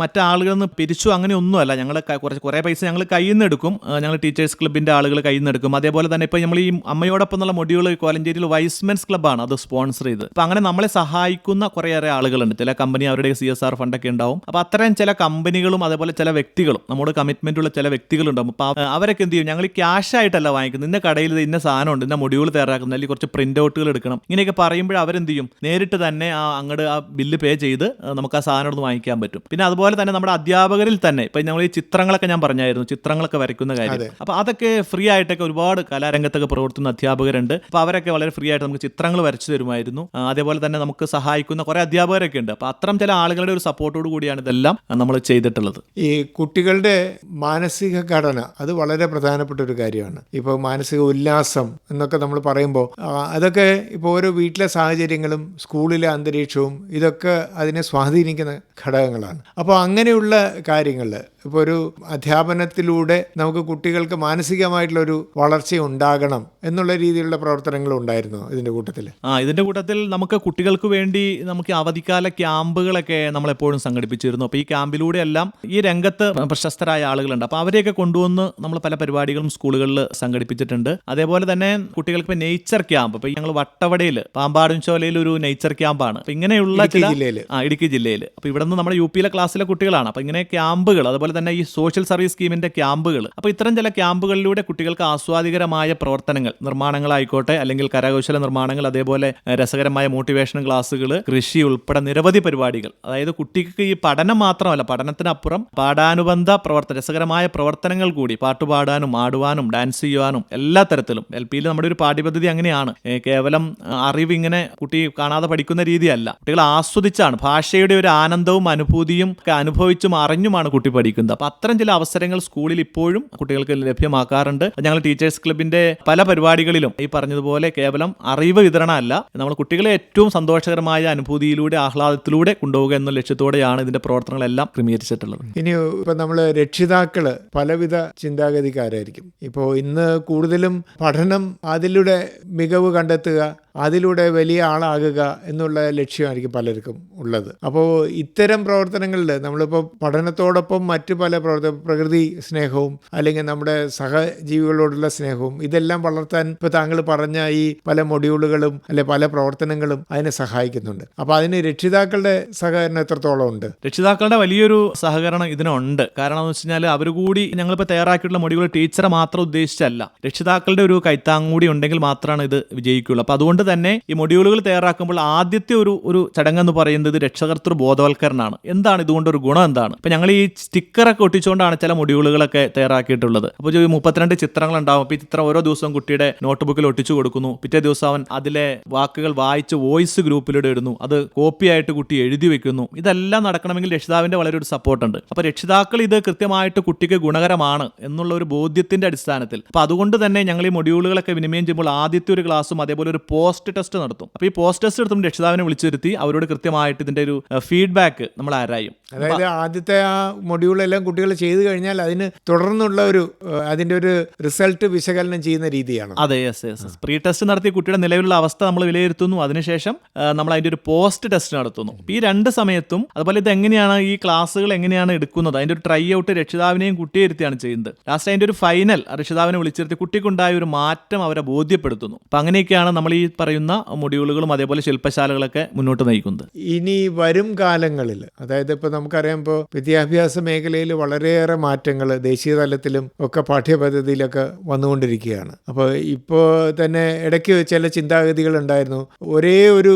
മറ്റാളുകളിൽ നിന്ന് പിരിച്ചു അങ്ങനെ ഒന്നുമല്ല. ഞങ്ങൾ കുറേ പൈസ ഞങ്ങൾ കയ്യിൽ നിന്ന് എടുക്കും. ഞങ്ങൾ ടീച്ചേഴ്സ് ക്ലബിൻ്റെ ആളുകൾ കയ്യിൽ നിന്ന് എടുക്കും. അതേപോലെ തന്നെ ഇപ്പോൾ നമ്മൾ ഈ അമ്മയോടൊപ്പം എന്നുള്ള മൊഡ്യൂൾ കോലഞ്ചേരിയിൽ വൈസ്മെൻസ് ക്ലബ്ബാണ് അത് സ്പോൺസർ ചെയ്ത്. അപ്പോൾ അങ്ങനെ നമ്മളെ സഹായിക്കുന്ന കുറേയേറെ ആളുകളുണ്ട്. ചില കമ്പനി അവരുടെ CSR ഫണ്ടൊക്കെ ഉണ്ടാവും. അപ്പോൾ അത്രയും ചില കമ്പനികളും അതേപോലെ ചില വ്യക്തികളും നമ്മുടെ കമ്മിറ്റ്മെൻ്റ് ഉള്ള ചില വ്യക്തികളുണ്ടാവും. അപ്പോൾ അവരൊക്കെ എന്ത് ചെയ്യും, ഞങ്ങൾ ഈ ക്യാഷ് ആയിട്ടല്ല വാങ്ങിക്കുന്നത്, ഇന്ന കടയിൽ ഇന്ന സാധനമുണ്ട്, ഇന്ന മൊഡ്യൂൾ തയ്യാറാക്കുന്നത്, അല്ലെങ്കിൽ കുറച്ച് പ്രിൻ്റ് ഔട്ടുകൾ എടുക്കണം, ഇങ്ങനെയൊക്കെ പറയുമ്പോൾ അവരെന്ത് ചെയ്യും, നേരിട്ട് തന്നെ അങ്ങോട്ട് ആ ബില്ല് പേ ചെയ്ത് നമുക്ക് ആ സാധനം ഒന്ന് വാങ്ങിക്കാൻ പറ്റും. പിന്നെ അതുപോലെ തന്നെ നമ്മുടെ അധ്യാപകരിൽ തന്നെ ഇപ്പം ഞങ്ങൾ ഈ ചിത്രങ്ങളൊക്കെ ഞാൻ പറഞ്ഞായിരുന്നു, ചിത്രങ്ങളൊക്കെ വരയ്ക്കുന്ന കാര്യം. അപ്പോൾ അതൊക്കെ ഫ്രീ ആയിട്ടൊക്കെ ഒരുപാട് കലാരംഗത്തൊക്കെ പ്രവർത്തിക്കുന്ന അധ്യാപകരുണ്ട്. അപ്പോൾ അവരൊക്കെ വളരെ ഫ്രീ ആയിട്ട് നമുക്ക് ചിത്രങ്ങൾ വരച്ചു തരുമായിരുന്നു. അതേപോലെ തന്നെ നമുക്ക് സഹായിക്കുന്ന കുറേ അധ്യാപകരൊക്കെ ഉണ്ട്. അപ്പോൾ അത്തരം ചില ആളുകളുടെ ഒരു സപ്പോർട്ടോട് കൂടിയാണ് ഇതെല്ലാം നമ്മൾ ചെയ്തിട്ടുള്ളത്. ഈ കുട്ടികളുടെ മാനസിക ഘടന അത് വളരെ പ്രധാനപ്പെട്ട ഒരു കാര്യമാണ്. ഇപ്പോൾ മാനസിക ഉല്ലാസം എന്നൊക്കെ നമ്മൾ പറയുമ്പോൾ അതൊക്കെ ഇപ്പോൾ ഓരോ വീട്ടിലെ സാഹചര്യങ്ങളും സ്കൂളിലെ അന്തരീക്ഷവും ഇതൊക്കെ അതിനെ സ്വാധീനിക്കുന്ന ഘടകങ്ങളാണ്. അപ്പോൾ അങ്ങനെയുള്ള കാര്യങ്ങളിൽ ഇപ്പോൾ ഒരു അധ്യാപനത്തിലൂടെ നമുക്ക് കുട്ടികൾക്ക് മാനസികമായിട്ടുള്ളൊരു വളർച്ച ഉണ്ടാകണം എന്നുള്ള രീതിയിലുള്ള പ്രവർത്തനങ്ങൾ ഉണ്ടായിരുന്നു ഇതിൻ്റെ കൂട്ടത്തിൽ. ഇതിൻ്റെ കൂട്ടത്തിൽ നമുക്ക് കുട്ടികൾക്ക് വേണ്ടി നമുക്ക് അവധിക്കാല ക്യാമ്പുകളൊക്കെ നമ്മളെപ്പോഴും സംഘടിപ്പിച്ചിരുന്നു. അപ്പോൾ ഈ ക്യാമ്പിലൂടെയെല്ലാം ഈ രംഗത്ത് പ്രശസ്തരായ ആളുകളുണ്ട്. അപ്പോൾ അവരെയൊക്കെ കൊണ്ടുവന്ന് നമ്മൾ പല പരിപാടികളും സ്കൂളുകളിൽ സംഘടിപ്പിച്ചിട്ടുണ്ട്. അതേപോലെ തന്നെ കുട്ടികൾക്ക് ഇപ്പോൾ നേച്ചർ ക്യാമ്പ്, ഇപ്പോൾ ഞങ്ങൾ വട്ടവടയിൽ പാമ്പാടും ചോലയിൽ ഒരു നേച്ചർ ക്യാമ്പാണ്. അപ്പോൾ ഇങ്ങനെയുള്ള ഇടുക്കി ജില്ലയിൽ അപ്പോൾ ഇവിടെ നിന്ന് നമ്മുടെ UP ക്ലാസ്സിലെ കുട്ടികളാണ്. അപ്പോൾ ഇങ്ങനെ ക്യാമ്പുകൾ, അതുപോലെ തന്നെ ഈ സോഷ്യൽ സർവീസ് സ്കീമിന്റെ ക്യാമ്പുകൾ, അപ്പോൾ ഇത്തരം ചില ക്യാമ്പുകളിലൂടെ കുട്ടികൾക്ക് ആസ്വാദികരമായ പ്രവർത്തനങ്ങൾ, നിർമ്മാണങ്ങളായിക്കോട്ടെ അല്ലെങ്കിൽ കരകൗശല നിർമ്മാണങ്ങൾ, അതേപോലെ രസകരമായ മോട്ടിവേഷൻ ക്ലാസ്സുകൾ, കൃഷി ഉൾപ്പെടെ നിരവധി പരിപാടികൾ. അതായത് കുട്ടിക്ക് ഈ പഠനം മാത്രമല്ല, പഠനത്തിനപ്പുറം പാഠാനുബന്ധ രസകരമായ പ്രവർത്തനങ്ങൾ കൂടി, പാട്ടുപാടാനും ആടുവാനും ഡാൻസ് ചെയ്യുവാനും എല്ലാ തരത്തിലും. LPയിൽ നമ്മുടെ ഒരു പാഠ്യപദ്ധതി അങ്ങനെയാണ്. കേവലം അറിവ് ഇങ്ങനെ കുട്ടി കാണാതെ പഠിക്കുന്ന രീതിയല്ല, കുട്ടികൾ ആസ്വദിച്ചാണ്, ഭാഷയുടെ ഒരു ആനന്ദവും അനുഭൂതിയും ഒക്കെ അനുഭവിച്ചും അറിഞ്ഞുമാണ് കുട്ടി പഠിക്കുന്നത്. അപ്പോൾ അത്തരം ചില അവസരങ്ങൾ സ്കൂളിൽ ഇപ്പോഴും കുട്ടികൾക്ക് ലഭ്യമാക്കാറുണ്ട്. ഞങ്ങൾ ടീച്ചേഴ്സ് ക്ലബിന്റെ പല പരിപാടികളിലും ഈ പറഞ്ഞതുപോലെ കേവലം അറിവ് വിതരണമല്ല, നമ്മൾ കുട്ടികളെ ഏറ്റവും സന്തോഷകരമായ അനുഭൂതിയിലൂടെ ആഹ്ലാദത്തിലൂടെ കൊണ്ടുപോകുക എന്ന ലക്ഷ്യത്തോടെയാണ് ഇതിന്റെ പ്രവർത്തനങ്ങളെല്ലാം ക്രമീകരിച്ചിട്ടുള്ളത്. ഇനി ഇപ്പം നമ്മൾ രക്ഷിതാക്കള് പലവിധ ചിന്താഗതിക്കാരായിരിക്കും. ഇപ്പോൾ ഇന്ന് കൂടുതലും പഠനം അതിലൂടെ മികവ് കണ്ടെത്തുക, അതിലൂടെ വലിയ ആളാകുക എന്നുള്ള ലക്ഷ്യമായിരിക്കും പലർക്കും ഉള്ളത്. അപ്പോൾ ഇത്തരം പ്രവർത്തനങ്ങളിൽ നമ്മളിപ്പോൾ പഠനത്തോടൊപ്പം മറ്റു പല പ്രകൃതി സ്നേഹവും അല്ലെങ്കിൽ നമ്മുടെ സഹജീവികളോടുള്ള സ്നേഹവും ഇതെല്ലാം വളർത്താൻ ഇപ്പോൾ താങ്കൾ പറഞ്ഞ ഈ പല മൊഡ്യൂളുകളും അല്ലെ പല പ്രവർത്തനങ്ങളും അതിനെ സഹായിക്കുന്നുണ്ട്. അപ്പോൾ അതിന് രക്ഷിതാക്കളുടെ സഹകരണം എത്രത്തോളം ഉണ്ട്? രക്ഷിതാക്കളുടെ വലിയൊരു സഹകരണം ഇതിനുണ്ട്. കാരണം എന്ന് വെച്ച് കഴിഞ്ഞാൽ അവർ കൂടി ഞങ്ങളിപ്പോൾ തയ്യാറാക്കിയിട്ടുള്ള മൊഡ്യൂൾ ടീച്ചറെ മാത്രം ഉദ്ദേശിച്ചല്ല, രക്ഷിതാക്കളുടെ ഒരു കൈത്താങ് കൂടി ഉണ്ടെങ്കിൽ മാത്രമാണ് ഇത് വിജയിക്കുള്ളൂ. അപ്പോൾ അതുകൊണ്ട് തന്നെ ഈ മൊഡ്യൂളുകൾ തയ്യാറാക്കുമ്പോൾ ആദ്യത്തെ ഒരു ചടങ്ങെന്ന് പറയുന്നത് രക്ഷകർത്തൃ ബോധവൽക്കരണമാണ്. എന്താണ് ഇതുകൊണ്ടൊരു ഗുണം എന്താണ്? ഇപ്പം ഞങ്ങൾ ഈ സ്റ്റിക്കറൊക്കെ ഒട്ടിച്ചുകൊണ്ടാണ് ചില മൊഡ്യൂളുകളൊക്കെ തയ്യാറാക്കിയിട്ടുള്ളത്. അപ്പോൾ 32 ചിത്രങ്ങളുണ്ടാവും. അപ്പോൾ ഈ ചിത്രം ഓരോ ദിവസവും കുട്ടിയുടെ നോട്ട് ബുക്കിൽ ഒട്ടിച്ചു കൊടുക്കുന്നു. പിറ്റേ ദിവസം അവൻ അതിലെ വാക്കുകൾ വായിച്ച് വോയിസ് ഗ്രൂപ്പിലൂടെ ഇടുന്നു. അത് കോപ്പിയായിട്ട് കുട്ടി എഴുതി വെക്കുന്നു. ഇതെല്ലാം നടക്കണമെങ്കിൽ രക്ഷിതാവിൻ്റെ വളരെ ഒരു സപ്പോർട്ടുണ്ട്. അപ്പോൾ രക്ഷിതാക്കൾ ഇത് കൃത്യമായിട്ട് കുട്ടിക്ക് ഗുണകരമാണ് എന്നുള്ള ഒരു ബോധ്യത്തിന്റെ അടിസ്ഥാനത്തിൽ, അപ്പോൾ അതുകൊണ്ട് തന്നെ ഞങ്ങൾ ഈ മൊഡ്യൂളുകളൊക്കെ വിനിമയം ചെയ്യുമ്പോൾ ആദ്യത്തെ ഒരു ക്ലാസ്സും അതേപോലെ ഒരു പോസ്റ്റ് ടെസ്റ്റ് നടത്തും. അപ്പോൾ ഈ പോസ്റ്റ് ടെസ്റ്റ് എടുത്തും രക്ഷിതാവിനെ വിളിച്ചു വരുത്തി അവരോട് കൃത്യമായിട്ട് ഇതിന്റെ ഒരു ഫീഡ്ബാക്ക് നമ്മൾ ആരായും. അതായത് ആദ്യത്തെ ആ മൊഡ്യൂളെല്ലാം കുട്ടികൾ ചെയ്തു കഴിഞ്ഞാൽ അതിന് തുടർന്നുള്ള അതിന്റെ ഒരു റിസൾട്ട് വിശകലനം ചെയ്യുന്ന രീതിയാണ്. അതെ, പ്രീ ടെസ്റ്റ് നടത്തി കുട്ടിയുടെ നിലവിലുള്ള അവസ്ഥ നമ്മൾ വിലയിരുത്തുന്നു. അതിനുശേഷം നമ്മൾ അതിന്റെ ഒരു പോസ്റ്റ് ടെസ്റ്റ് നടത്തുന്നു. ഈ രണ്ട് സമയത്തും അതുപോലെ ഇത് എങ്ങനെയാണ് ഈ ക്ലാസ്സുകൾ എങ്ങനെയാണ് എടുക്കുന്നത്, അതിന്റെ ഒരു ട്രൈ ഔട്ട് രക്ഷിതാവിനെയും കുട്ടിയെ ഇരുത്തിയാണ് ചെയ്യുന്നത്. ലാസ്റ്റ് അതിന്റെ ഒരു ഫൈനൽ രക്ഷിതാവിനെ വിളിച്ചിരുത്തി കുട്ടിക്കുണ്ടായ ഒരു മാറ്റം അവരെ ബോധ്യപ്പെടുത്തുന്നു. അപ്പം അങ്ങനെയൊക്കെയാണ് നമ്മൾ ഈ പറയുന്ന മൊഡ്യൂളുകളും അതേപോലെ ശില്പശാലകളൊക്കെ മുന്നോട്ട് നയിക്കുന്നത്. ഇനി വരും കാലങ്ങളിൽ, അതായത് ഇപ്പോൾ നമുക്കറിയാം, ഇപ്പോൾ വിദ്യാഭ്യാസ മേഖലയിൽ വളരെയേറെ മാറ്റങ്ങൾ ദേശീയ തലത്തിലും ഒക്കെ പാഠ്യപദ്ധതിയിലൊക്കെ വന്നുകൊണ്ടിരിക്കുകയാണ്. അപ്പോൾ ഇപ്പോൾ തന്നെ ഇടയ്ക്ക് ചില ചിന്താഗതികൾ ഉണ്ടായിരുന്നു. ഒരേ ഒരു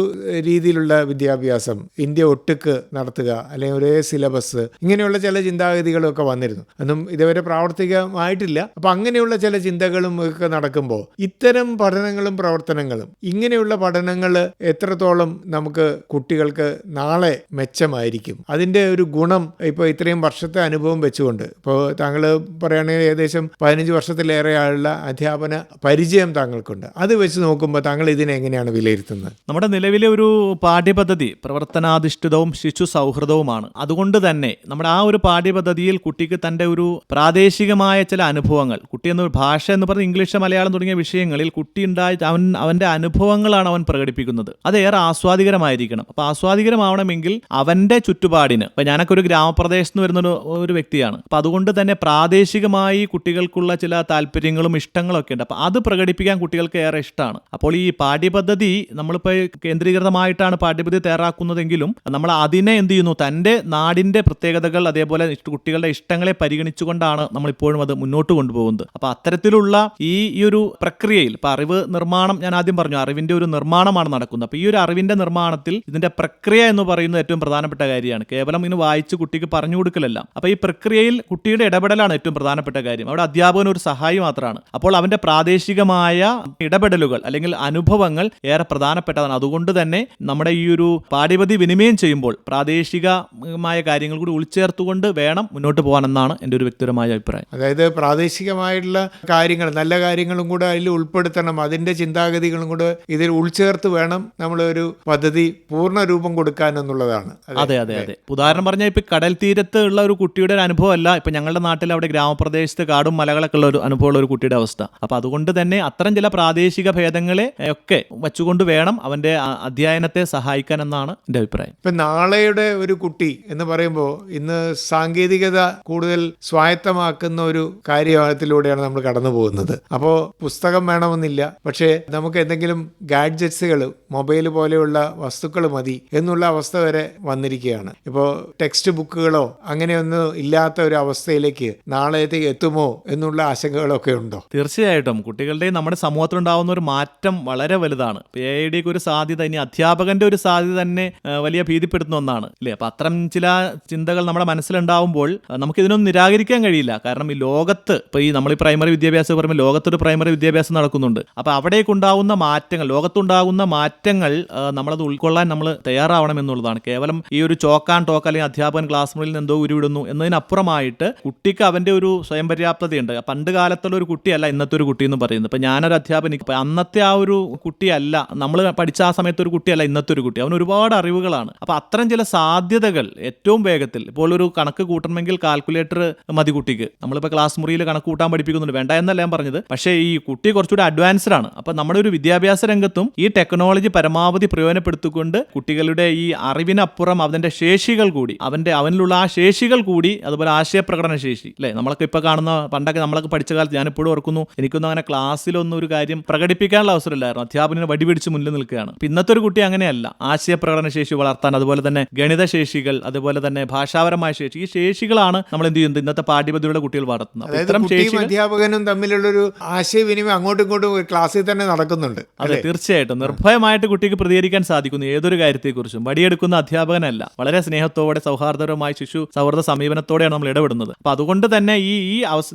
രീതിയിലുള്ള വിദ്യാഭ്യാസം ഇന്ത്യ ഒട്ടുക്ക് നടത്തുക, അല്ലെങ്കിൽ ഒരേ സിലബസ്, ഇങ്ങനെയുള്ള ചില ചിന്താഗതികളൊക്കെ വന്നിരുന്നു. അതൊന്നും ഇതുവരെ പ്രാവർത്തികമായിട്ടില്ല. അപ്പം അങ്ങനെയുള്ള ചില ചിന്തകളും ഒക്കെ നടക്കുമ്പോൾ ഇത്തരം പഠനങ്ങളും പ്രവർത്തനങ്ങളും, ഇങ്ങനെയുള്ള പഠനങ്ങൾ എത്രത്തോളം നമുക്ക് കുട്ടികൾക്ക് നാളെ മെച്ചമായിരിക്കും, അതിൻ്റെ ഒരു ഗുണം ഇപ്പോൾ ഇത്രയും വർഷത്തെ അനുഭവം വെച്ചുകൊണ്ട്, ഇപ്പോൾ താങ്കൾ പറയുകയാണെങ്കിൽ ഏകദേശം 15 വർഷത്തിലേറെ ആയുള്ള അധ്യാപന പരിചയം താങ്കൾക്കുണ്ട്. അത് വെച്ച് നോക്കുമ്പോൾ താങ്കൾ ഇതിനെ എങ്ങനെയാണ് വിലയിരുത്തുന്നത്? നമ്മുടെ നിലവിലെ ഒരു പാഠ്യപദ്ധതി പ്രവർത്തനാധിഷ്ഠിതവും ശിശു സൗഹൃദവുമാണ്. അതുകൊണ്ട് തന്നെ നമ്മുടെ ആ ഒരു പാഠ്യപദ്ധതിയിൽ കുട്ടിക്ക് തൻ്റെ ഒരു പ്രാദേശികമായ ചില അനുഭവങ്ങൾ, കുട്ടി എന്ന ഭാഷ എന്ന് പറഞ്ഞ ഇംഗ്ലീഷ്, മലയാളം തുടങ്ങിയ വിഷയങ്ങളിൽ കുട്ടി ഉണ്ടായി അവൻ്റെ അനുഭവങ്ങളാണ് അവൻ പ്രകടിപ്പിക്കുന്നത്. അത് ഏറെ ആസ്വാദികരമായിരിക്കണം. അപ്പോൾ ആസ്വാദികരമാവണമെങ്കിൽ അവൻ്റെ ചുറ്റുപാടിന്, ഇപ്പം ഞാനൊക്കെ ഒരു ഗ്രാമപ്രദേശത്ത് നിന്ന് വരുന്ന ഒരു വ്യക്തിയാണ്. അപ്പം അതുകൊണ്ട് തന്നെ പ്രാദേശികമായി കുട്ടികൾക്കുള്ള ചില താല്പര്യങ്ങളും ഇഷ്ടങ്ങളൊക്കെ ഉണ്ട്. അപ്പം അത് പ്രകടിപ്പിക്കാൻ കുട്ടികൾക്ക് ഏറെ ഇഷ്ടമാണ്. അപ്പോൾ ഈ പാഠ്യപദ്ധതി നമ്മളിപ്പോൾ കേന്ദ്രീകൃതമായിട്ടാണ് പാഠ്യപദ്ധതി തയ്യാറാക്കുന്നതെങ്കിലും നമ്മൾ അതിനെ എന്ത് ചെയ്യുന്നു, തൻ്റെ നാടിൻ്റെ പ്രത്യേകതകൾ അതേപോലെ കുട്ടികളുടെ ഇഷ്ടങ്ങളെ പരിഗണിച്ചുകൊണ്ടാണ് നമ്മളിപ്പോഴും അത് മുന്നോട്ട് കൊണ്ടുപോകുന്നത്. അപ്പോൾ അത്തരത്തിലുള്ള ഈ ഒരു പ്രക്രിയയിൽ ഇപ്പോൾ അറിവ് നിർമ്മാണം, ഞാൻ ആദ്യം പറഞ്ഞു, അറിവിൻ്റെ ഒരു നിർമ്മാണമാണ് നടക്കുന്നത്. അപ്പോൾ ഈ ഒരു അറിവിൻ്റെ നിർമ്മാണത്തിൽ ഇതിൻ്റെ പ്രക്രിയ എന്ന് പറയുന്നത് ഏറ്റവും പ്രധാനപ്പെട്ട കാര്യമാണ്. കേവലം ഇങ്ങനെ വായിച്ച് കുട്ടിക്ക് പറഞ്ഞു കൊടുക്കലല്ല. അപ്പോൾ ഈ പ്രക്രിയയിൽ കുട്ടിയുടെ ഇടപെടലാണ് ഏറ്റവും പ്രധാനപ്പെട്ട കാര്യം. അവിടെ അധ്യാപകൻ ഒരു സഹായി മാത്രമാണ്. അപ്പോൾ അവൻ്റെ പ്രാദേശികമായ ഇടപെടലുകൾ അല്ലെങ്കിൽ അനുഭവങ്ങൾ ഏറെ പ്രധാനപ്പെട്ടതാണ്. അതുകൊണ്ട് തന്നെ നമ്മുടെ ഈ ഒരു പാഠ്യപദ്ധതി വിനിമയം ചെയ്യുമ്പോൾ പ്രാദേശികമായ കാര്യങ്ങൾ കൂടി ഉൾച്ചേർത്തുകൊണ്ട് വേണം മുന്നോട്ട് പോകാനെന്നാണ് എൻ്റെ ഒരു വ്യക്തിപരമായ അഭിപ്രായം. അതായത് പ്രാദേശികമായിട്ടുള്ള കാര്യങ്ങൾ, നല്ല കാര്യങ്ങളും കൂടെ അതിൽ ഉൾപ്പെടുത്തണം, അതിൻ്റെ ചിന്താഗതികളും കൂടെ ഇതിൽ ഉൾച്ചേർത്ത് വേണം നമ്മളൊരു പദ്ധതി പൂർണ്ണ രൂപം കൊടുക്കാൻ എന്നുള്ളതാണ്. അതെ അതെ അതെ. ഉദാഹരണം പറഞ്ഞാൽ ഇപ്പം കടൽ തീരത്ത് ഉള്ള ഒരു കുട്ടിയുടെ ഒരു അനുഭവമല്ല ഇപ്പം ഞങ്ങളുടെ നാട്ടിൽ അവിടെ ഗ്രാമപ്രദേശത്ത് കാടും മലകളൊക്കെ ഉള്ള ഒരു അനുഭവമുള്ള ഒരു കുട്ടിയുടെ അവസ്ഥ. അപ്പം അതുകൊണ്ട് തന്നെ അത്തരം ചില പ്രാദേശിക ഭേദങ്ങളെ ഒക്കെ വച്ചുകൊണ്ട് വേണം അവൻ്റെ അധ്യയനത്തെ സഹായിക്കാൻ എന്നാണ് എൻ്റെ അഭിപ്രായം. ഇപ്പം നാളെയുടെ ഒരു കുട്ടി എന്ന് പറയുമ്പോൾ ഇന്ന് സാങ്കേതികത കൂടുതൽ സ്വായത്തമാക്കുന്ന ഒരു കാര്യത്തിലൂടെയാണ് നമ്മൾ കടന്നു പോകുന്നത്. അപ്പോൾ പുസ്തകം വേണമെന്നില്ല, പക്ഷേ നമുക്ക് എന്തെങ്കിലും ഗാഡ്ജറ്റ്സുകൾ, മൊബൈൽ പോലെയുള്ള വസ്തുക്കൾ മതി എന്നുള്ള അവസ്ഥ വരെ വന്നിരിക്കുകയാണ്. ഇപ്പോൾ ടെക്സ്റ്റ് ബുക്കുകളോ അങ്ങനെയൊന്നും ഇല്ലാത്ത ഒരു അവസ്ഥയിലേക്ക് നാളെത്തേക്ക് എത്തുമോ എന്നുള്ള ആശങ്കകളൊക്കെ ഉണ്ടോ? തീർച്ചയായിട്ടും കുട്ടികളുടെ നമ്മുടെ സമൂഹത്തിലുണ്ടാകുന്ന ഒരു മാറ്റം വളരെ വലുതാണ്. AI ഒരു സാധ്യത, ഇനി അധ്യാപകന്റെ ഒരു സാധ്യത തന്നെ വലിയ ഭീതിപ്പെടുത്തുന്ന ഒന്നാണ് അല്ലേ. അപ്പം അത്തരം ചില ചിന്തകൾ നമ്മുടെ മനസ്സിലുണ്ടാവുമ്പോൾ നമുക്കിതിനൊന്നും നിരാകരിക്കാൻ കഴിയില്ല. കാരണം ഈ ലോകത്ത് ഇപ്പോൾ ഈ നമ്മൾ ഈ പ്രൈമറി വിദ്യാഭ്യാസം പറയുമ്പോൾ ലോകത്തൊരു പ്രൈമറി വിദ്യാഭ്യാസം നടക്കുന്നുണ്ട്. അപ്പോൾ അവിടേക്കുണ്ടാകുന്ന മാറ്റങ്ങൾ, ലോകത്തുണ്ടാകുന്ന മാറ്റങ്ങൾ നമ്മളത് ഉൾക്കൊള്ളാൻ നമ്മൾ തയ്യാറാവണം എന്നുള്ളതാണ്. കേവലം ഈ ഒരു ചോക്ക് ആൻഡ് ടോക്ക് അല്ലെങ്കിൽ അധ്യാപകൻ ക്ലാസ് മുറിയിൽ നിന്ന് എന്തോ ഉരുവിടുന്നു എന്നതിനപ്പുറമായിട്ട് കുട്ടിക്ക് അവൻ്റെ ഒരു സ്വയം പര്യാപ്തതയുണ്ട്. പണ്ട് കാലത്തുള്ള ഒരു കുട്ടിയല്ല ഇന്നത്തെ ഒരു കുട്ടി എന്ന് പറയുന്നത്. ഇപ്പം ഞാനൊരു അധ്യാപകൻ, ഇപ്പം അന്നത്തെ ആ ഒരു കുട്ടിയല്ല, നമ്മൾ പഠിച്ച ആ സമയത്ത് ഒരു കുട്ടിയല്ല ഇന്നത്തെ ഒരു കുട്ടി. അവന് ഒരുപാട് അറിവുകളാണ്. അപ്പോൾ അത്തരം ചില സാധ്യതകൾ ഏറ്റവും വേഗത്തിൽ, ഇപ്പോൾ ഒരു കണക്ക് കൂട്ടണമെങ്കിൽ കാൽക്കുലേറ്റർ മതി കുട്ടിക്ക്. നമ്മളിപ്പോൾ ക്ലാസ് മുറിയിൽ കണക്ക് കൂട്ടാൻ പഠിപ്പിക്കുന്നുണ്ട്, വേണ്ട എന്നല്ല ഞാൻ പറഞ്ഞത്. പക്ഷേ ഈ കുട്ടി കുറച്ചുകൂടി അഡ്വാൻസ്ഡ് ആണ്. അപ്പോൾ നമ്മുടെ ഒരു വിദ്യാഭ്യാസ രംഗത്തും ഈ ടെക്നോളജി പരമാവധി പ്രയോജനപ്പെടുത്തിക്കൊണ്ട് കുട്ടികളുടെ ഈ അറിവിനപ്പുറം അവൻ്റെ ശേഷികൾ കൂടി, അവനിലുള്ള ആ ശേഷികൾ കൂടി, അതുപോലെ ആശയപ്രകടന ശേഷി അല്ലേ, നമ്മളൊക്കെ ഇപ്പോൾ കാണുന്ന, പണ്ടൊക്കെ നമ്മളൊക്കെ പഠിച്ച കാലത്ത് ഞാനിപ്പോഴും ഓർക്കുന്നു, എനിക്കൊന്നും അങ്ങനെ ക്ലാസ്സിലൊന്നും ഒരു കാര്യം പ്രകടിപ്പിക്കാനുള്ള അവസരമില്ലായിരുന്നു. അധ്യാപകന് വടിപിടിച്ച് മുന്നിൽ നിൽക്കുകയാണ്. ഇന്നത്തെ ഒരു കുട്ടി അങ്ങനെയല്ല. ആശയപ്രകടന ശേഷി വളർത്താൻ, അതുപോലെ തന്നെ ഗണിത ശേഷികൾ, അതുപോലെ തന്നെ ഭാഷാപരമായ ശേഷി, ഈ ശേഷികളാണ് നമ്മൾ എന്ത് ചെയ്യുന്നത് ഇന്നത്തെ പാഠ്യപദ്ധതിയുടെ കുട്ടികൾ വളർത്തുന്നത്. കുട്ടിയും അധ്യാപകനും തമ്മിലുള്ളൊരു ആശയവിനിമയം അങ്ങോട്ടും ഇങ്ങോട്ടും ക്ലാസ്സിൽ തന്നെ നടക്കുന്നുണ്ട്. അതെ, തീർച്ചയായിട്ടും നിർഭയമായിട്ട് കുട്ടിക്ക് പ്രതികരിക്കാൻ സാധിക്കുന്നു ഏതൊരു കാര്യത്തെക്കുറിച്ചും. വടിയെടുക്കുന്ന അധ്യാപകനല്ല, വളരെ സ്നേഹത്തോടെ സൗഹാർദ്ദപരമായ ശിശു സൗഹൃദ സമീപനത്തോടെയാണ് നമ്മൾ ഇടപെടുന്നത്. അപ്പൊ അതുകൊണ്ട് തന്നെ ഈ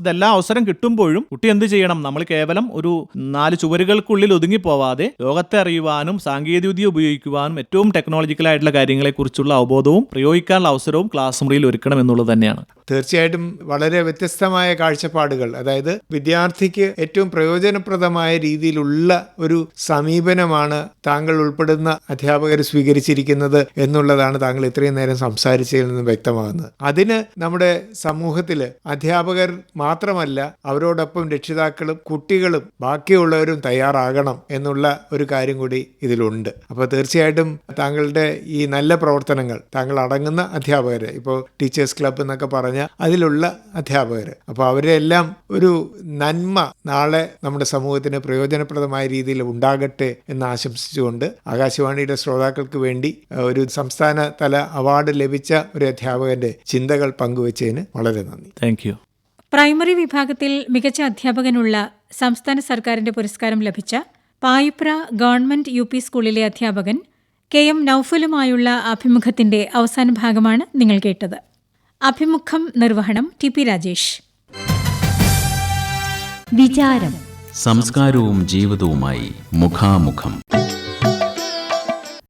ഇതെല്ലാം അവസരം കിട്ടുമ്പോഴും കുട്ടി എന്ത് ചെയ്യണം, നമ്മൾ കേവലം ഒരു 4 ചുവരുകൾക്കുള്ളിൽ ഒതുങ്ങിപ്പോവാതെ ലോകത്തെ അറിയുവാനും സാങ്കേതികവിദ്യ ഉപയോഗിക്കുവാനും ഏറ്റവും ടെക്നോളജിക്കലായിട്ടുള്ള കാര്യങ്ങളെക്കുറിച്ചുള്ള അവബോധവും പ്രയോഗിക്കാനുള്ള അവസരവും ക്ലാസ് മുറിയിൽ ഒരുക്കണം എന്നുള്ളത് തന്നെയാണ്. തീർച്ചയായിട്ടും വളരെ വ്യത്യസ്തമായ കാഴ്ചപ്പാടുകൾ, അതായത് വിദ്യാർത്ഥിക്ക് ഏറ്റവും പ്രയോജനപ്രദമായ രീതിയിലുള്ള ഒരു സമീപനമാണ് താങ്കൾ ഉൾപ്പെടുന്ന അധ്യാപകർ സ്വീകരിച്ചിരിക്കുന്നത് എന്നുള്ളതാണ് താങ്കൾ ഇത്രയും നേരം സംസാരിച്ചതിൽ നിന്ന് വ്യക്തമാകുന്നത്. അതിന് നമ്മുടെ സമൂഹത്തിൽ അധ്യാപകർ മാത്രമല്ല, അവരോടൊപ്പം രക്ഷിതാക്കളും കുട്ടികളും ബാക്കിയുള്ളവരും തയ്യാറാകണം എന്നുള്ള ഒരു കാര്യം കൂടി ഇതിലുണ്ട്. അപ്പോൾ തീർച്ചയായിട്ടും താങ്കളുടെ ഈ നല്ല പ്രവർത്തനങ്ങൾ, താങ്കൾ അടങ്ങുന്ന അധ്യാപകർ, ഇപ്പോൾ ടീച്ചേഴ്സ് ക്ലബ്ബ് എന്നൊക്കെ പറഞ്ഞ അതിലുള്ള അധ്യാപകർ, അപ്പോൾ അവരെല്ലാം ഒരു നന്മ നാളെ നമ്മുടെ സമൂഹത്തിന് പ്രയോജനപ്രദമായ രീതിയിൽ ഉണ്ടാകണം ആകട്ടെ എന്ന് ആശംസിച്ചുകൊണ്ട് ആകാശവാണിയുടെ ശ്രോതാക്കൾക്ക് വേണ്ടി ഒരു സംസ്ഥാന തല അവാർഡ് ലഭിച്ച ഒരു അധ്യാപകന്റെ ചിന്തകൾ പങ്കുവച്ചതിന് വളരെ നന്ദി. Thank you. പ്രൈമറി വിഭാഗത്തിൽ മികച്ച അധ്യാപകനുള്ള സംസ്ഥാന സർക്കാരിന്റെ പുരസ്കാരം ലഭിച്ച പായിപ്ര ഗവൺമെന്റ് UP സ്കൂളിലെ അധ്യാപകൻ KM നൌഫലുമായുള്ള അഭിമുഖത്തിന്റെ അവസാന ഭാഗമാണ് നിങ്ങൾ കേട്ടത്. അഭിമുഖം നിർവഹണം TP രാജേഷ്. സംസ്കാരവും ജീവിതവുമായി മുഖാമുഖം.